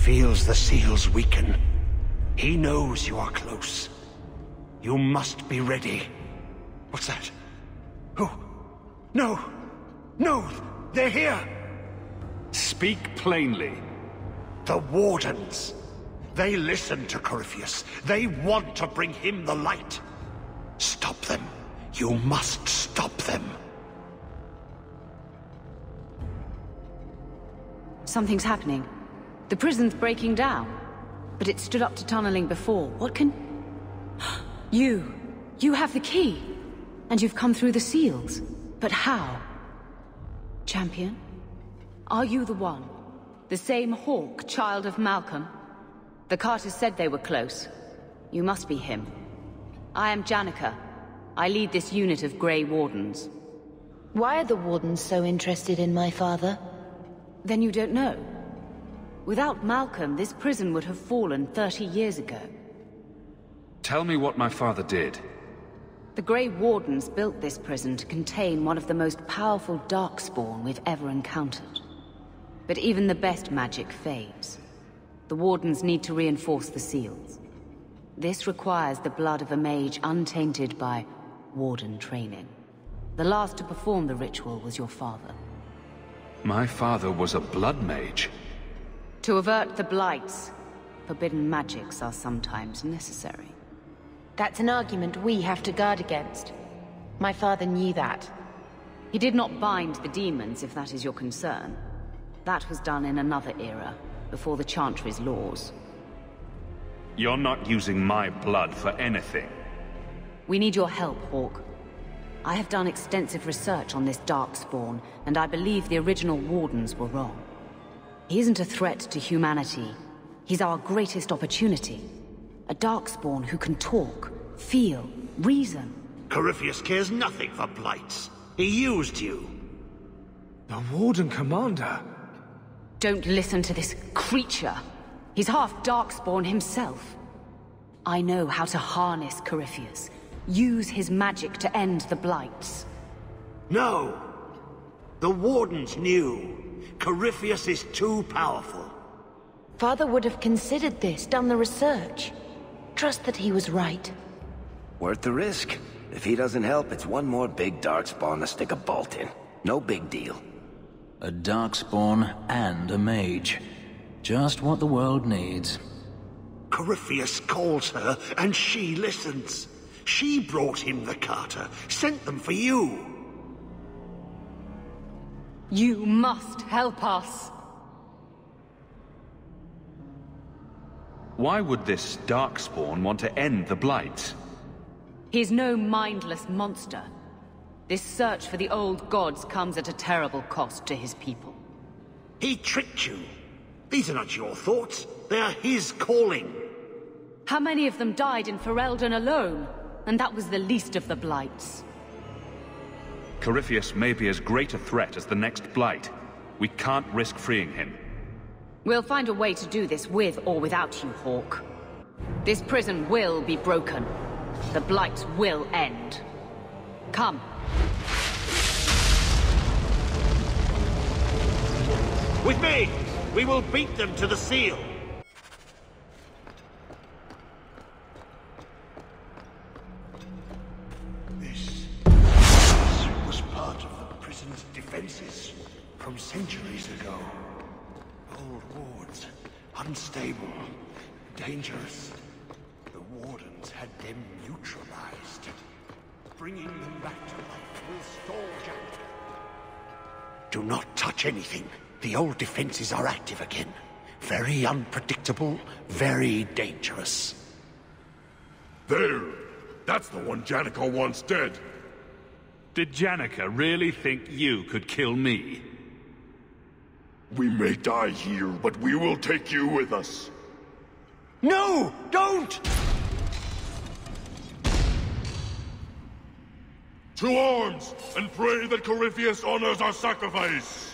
feels the seals weaken. He knows you are close. You must be ready. What's that? Who? No! No! They're here! Speak plainly. The Wardens. They listen to Corypheus. They want to bring him the light. Stop them. You must stop them. Something's happening. The prison's breaking down. But it stood up to tunneling before. What can... You have the key. And you've come through the seals. But how? Champion? Are you the one? The same Hawke, child of Malcolm? The Carters said they were close. You must be him. I am Janica. I lead this unit of Grey Wardens. Why are the Wardens so interested in my father? Then you don't know. Without Malcolm, this prison would have fallen 30 years ago. Tell me what my father did. The Grey Wardens built this prison to contain one of the most powerful Darkspawn we've ever encountered. But even the best magic fades. The Wardens need to reinforce the seals. This requires the blood of a mage untainted by Warden training. The last to perform the ritual was your father. My father was a blood mage. To avert the blights, forbidden magics are sometimes necessary. That's an argument we have to guard against. My father knew that. He did not bind the demons, if that is your concern. That was done in another era, before the Chantry's laws. You're not using my blood for anything. We need your help, Hawke. I have done extensive research on this Darkspawn, and I believe the original Wardens were wrong. He isn't a threat to humanity. He's our greatest opportunity. A Darkspawn who can talk, feel, reason. Corypheus cares nothing for blights. He used you. The Warden Commander. Don't listen to this creature. He's half Darkspawn himself. I know how to harness Corypheus. Use his magic to end the blights. No! The Wardens knew. Corypheus is too powerful. Father would have considered this, done the research. Trust that he was right. Worth the risk. If he doesn't help, it's one more big Darkspawn to stick a bolt in. No big deal. A Darkspawn and a mage. Just what the world needs. Corypheus calls her, and she listens. She brought him the Carter, sent them for you. You must help us. Why would this Darkspawn want to end the blights? He's no mindless monster. This search for the old gods comes at a terrible cost to his people. He tricked you. These are not your thoughts. They are his calling. How many of them died in Ferelden alone? And that was the least of the blights. Corypheus may be as great a threat as the next blight. We can't risk freeing him. We'll find a way to do this with or without you, Hawke. This prison will be broken. The blights will end. Come. With me! We will beat them to the seal! This was part of the prison's defenses from centuries ago. Old wards, unstable, dangerous. The Wardens had them neutralized. Bringing them back to life will stall Jack. Do not touch anything. The old defenses are active again. Very unpredictable, very dangerous. There! That's the one Janica wants dead! Did Janica really think you could kill me? We may die here, but we will take you with us. No! Don't! To arms, and pray that Corypheus honors our sacrifice!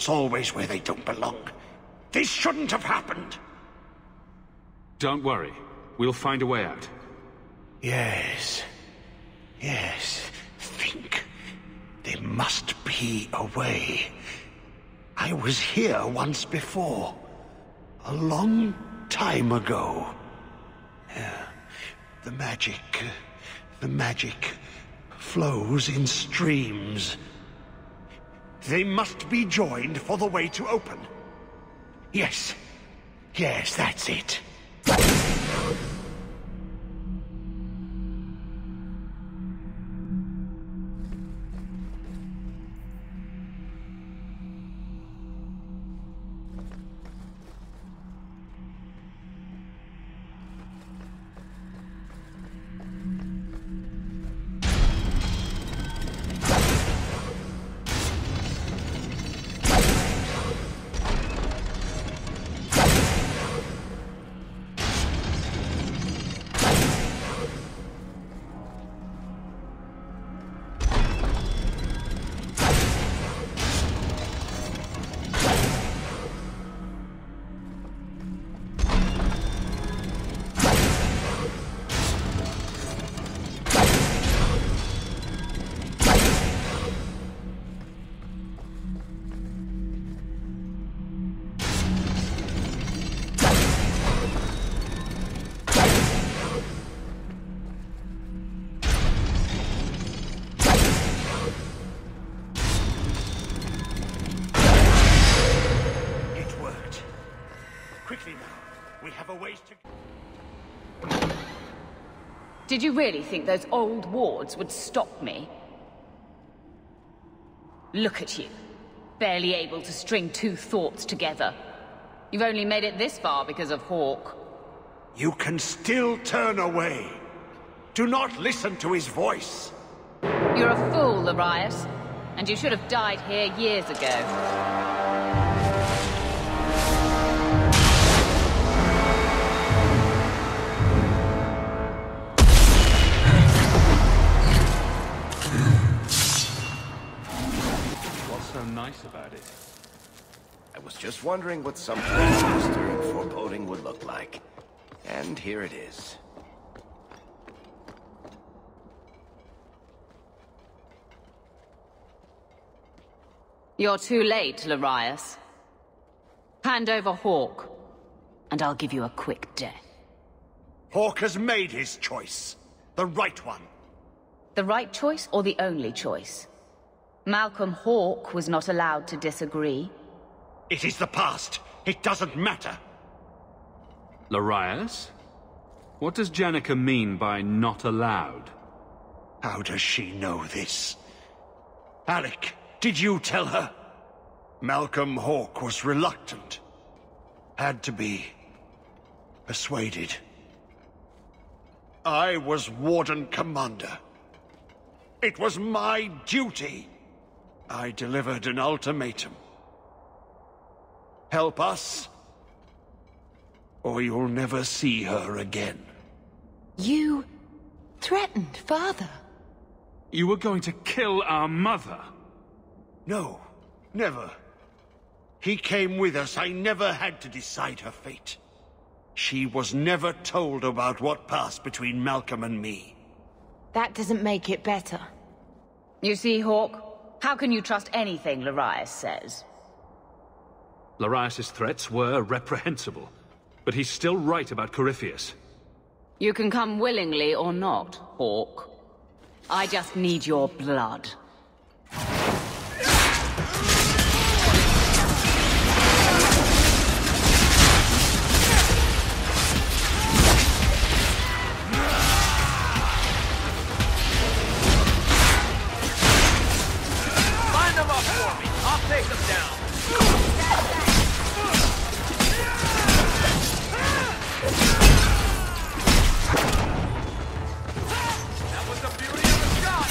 wards always where they don't belong. This shouldn't have happened. Don't worry. We'll find a way out. Yes. Yes. Think. There must be a way. I was here once before. A long time ago. The magic flows in streams. They must be joined for the way to open. Yes. Yes, that's it. Quickly now. We have a ways to... Did you really think those old wards would stop me? Look at you. Barely able to string two thoughts together. You've only made it this far because of Hawke. You can still turn away. Do not listen to his voice. You're a fool, Larius. And you should have died here years ago. Nice about it. I was just wondering what some place stirring foreboding would look like. And here it is. You're too late, Larius. Hand over Hawke, and I'll give you a quick death. Hawke has made his choice. The right one. The right choice or the only choice? Malcolm Hawke was not allowed to disagree. It is the past. It doesn't matter. Larius? What does Janica mean by not allowed? How does she know this? Alec, did you tell her? Malcolm Hawke was reluctant. Had to be persuaded. I was Warden Commander. It was my duty. I delivered an ultimatum. Help us, or you'll never see her again. You threatened Father. You were going to kill our mother? No, never. He came with us. I never had to decide her fate. She was never told about what passed between Malcolm and me. That doesn't make it better. You see, Hawke? How can you trust anything Larius says? Larius's threats were reprehensible, but he's still right about Corypheus. You can come willingly or not, Hawke. I just need your blood. Take them down. That was the beauty of the shot.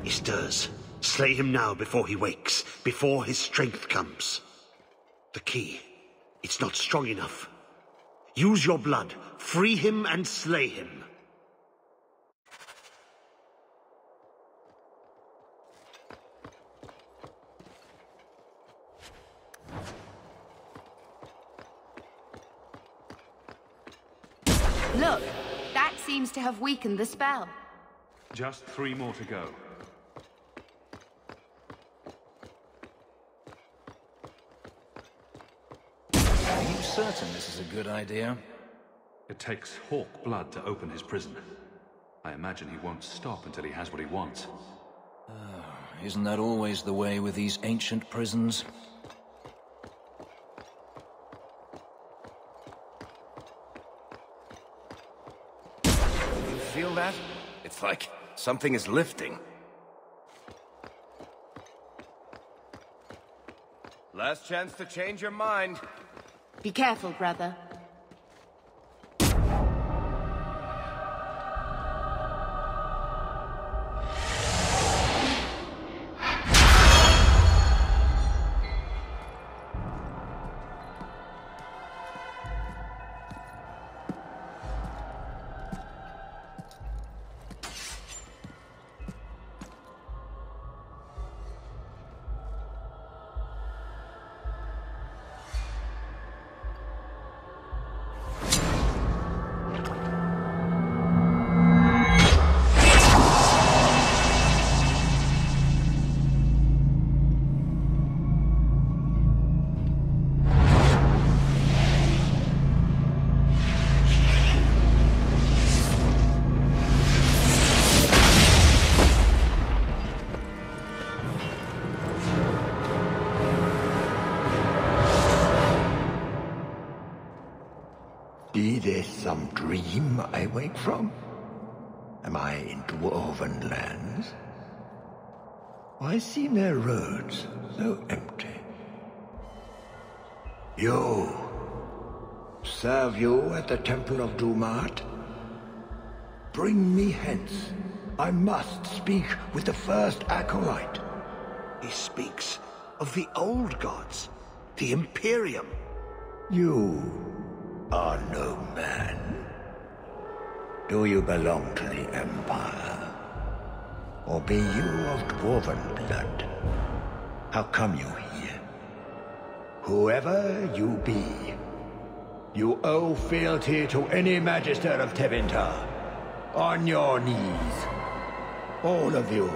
He stirs. Slay him now before he wakes, before his strength comes. The key. It's not strong enough. Use your blood. Free him and slay him. Look, that seems to have weakened the spell. Just 3 more to go. Are you certain this is a good idea? It takes Hawk blood to open his prison. I imagine he won't stop until he has what he wants. Isn't that always the way with these ancient prisons? You feel that? It's like something is lifting. Last chance to change your mind. Be careful, brother. Be this some dream I wake from? Am I in dwarven lands? Why seem their roads so empty? You! Serve you at the Temple of Dumat? Bring me hence. I must speak with the first acolyte. He speaks of the old gods, the Imperium. You are no man. Do you belong to the Empire? Or be you of dwarven blood? How come you here? Whoever you be, you owe fealty to any Magister of Tevinter. On your knees. All of you.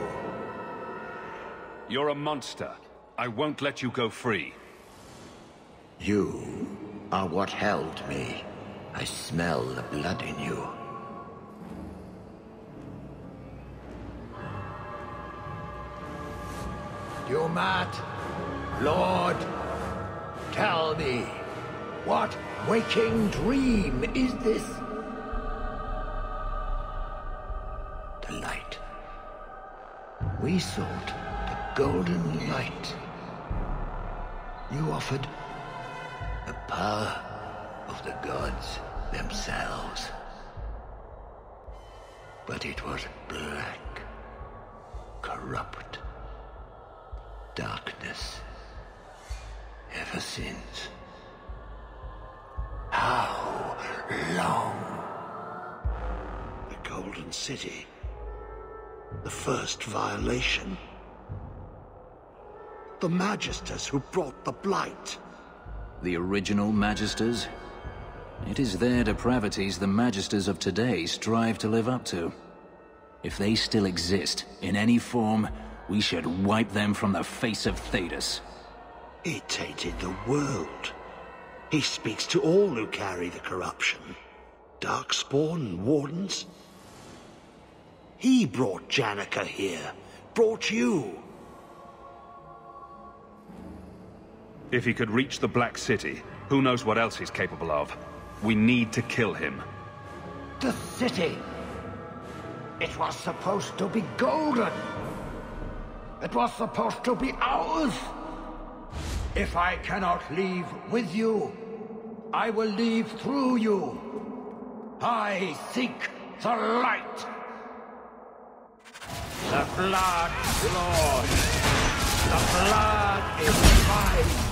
You're a monster. I won't let you go free. You are what held me. I smell the blood in you. Dumat, Lord, tell me, what waking dream is this? The light. We sought the golden light. You offered the power of the gods themselves. But it was black, corrupt, darkness, ever since. How long? The Golden City. The first violation. The Magisters who brought the Blight. The original Magisters? It is their depravities the Magisters of today strive to live up to. If they still exist, in any form, we should wipe them from the face of Thedas. He tainted the world. He speaks to all who carry the corruption. Darkspawn, Wardens. He brought Janika here. Brought you. If he could reach the Black City, who knows what else he's capable of. We need to kill him. The city. It was supposed to be golden. It was supposed to be ours. If I cannot leave with you, I will leave through you. I seek the light. The blood, Lord. The blood is mine.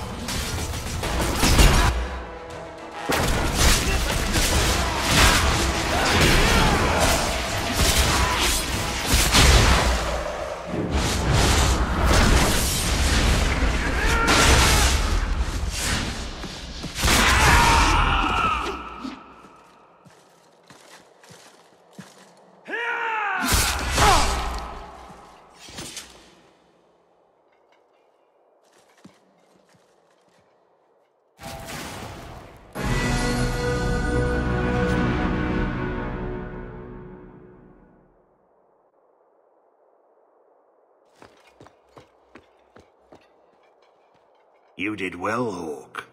You did well, Hawke.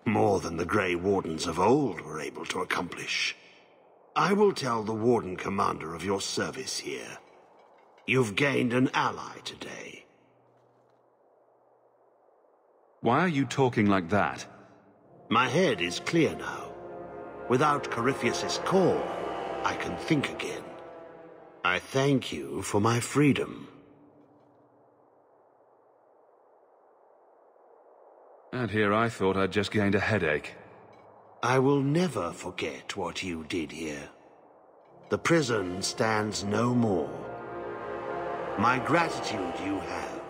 More than the Grey Wardens of old were able to accomplish. I will tell the Warden Commander of your service here. You've gained an ally today. Why are you talking like that? My head is clear now. Without Corypheus's call, I can think again. I thank you for my freedom. And here I thought I'd just gained a headache. I will never forget what you did here. The prison stands no more. My gratitude you have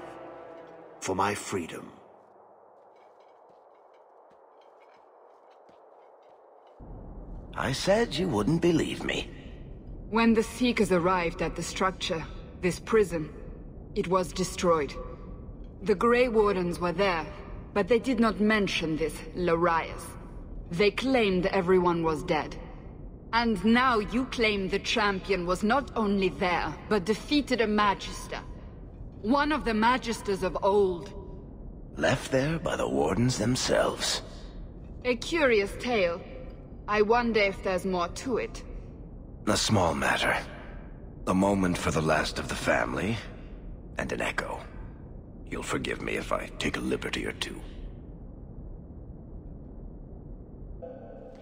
for my freedom. I said you wouldn't believe me. When the Seekers arrived at the structure, this prison, it was destroyed. The Grey Wardens were there, but they did not mention this Larius. They claimed everyone was dead. And now you claim the champion was not only there, but defeated a Magister. One of the Magisters of old. Left there by the Wardens themselves. A curious tale. I wonder if there's more to it. A small matter. A moment for the last of the family, and an echo. You'll forgive me if I take a liberty or two.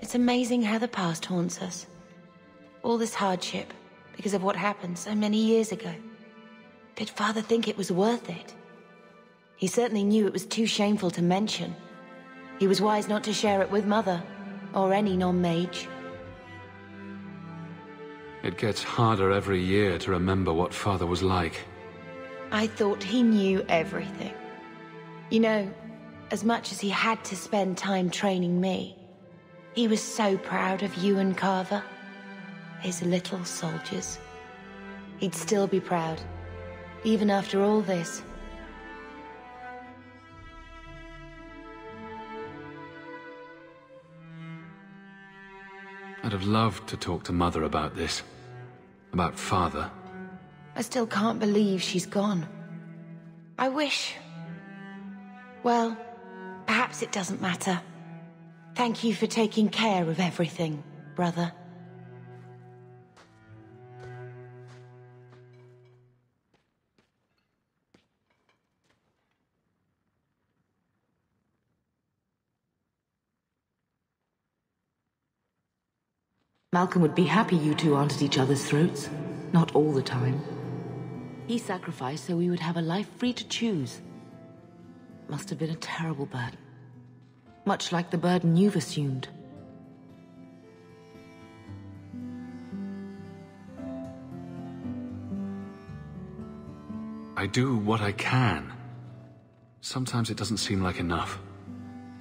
It's amazing how the past haunts us. All this hardship, because of what happened so many years ago. Did Father think it was worth it? He certainly knew it was too shameful to mention. He was wise not to share it with Mother, or any non-mage. It gets harder every year to remember what Father was like. I thought he knew everything. You know, as much as he had to spend time training me, he was so proud of you and Carver, his little soldiers. He'd still be proud, even after all this. I'd have loved to talk to Mother about this. About Father. I still can't believe she's gone. I wish... Well, perhaps it doesn't matter. Thank you for taking care of everything, brother. Malcolm would be happy you two aren't at each other's throats. Not all the time. He sacrificed so we would have a life free to choose. Must have been a terrible burden. Much like the burden you've assumed. I do what I can. Sometimes it doesn't seem like enough.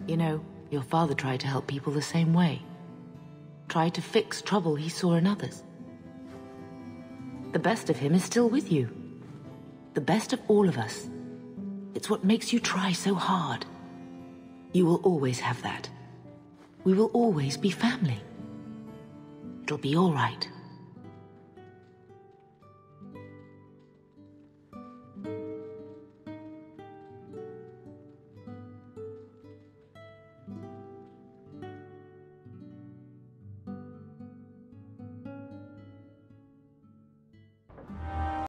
You know, your father tried to help people the same way. Tried to fix trouble he saw in others. The best of him is still with you. The best of all of us. It's what makes you try so hard. You will always have that. We will always be family. It'll be all right.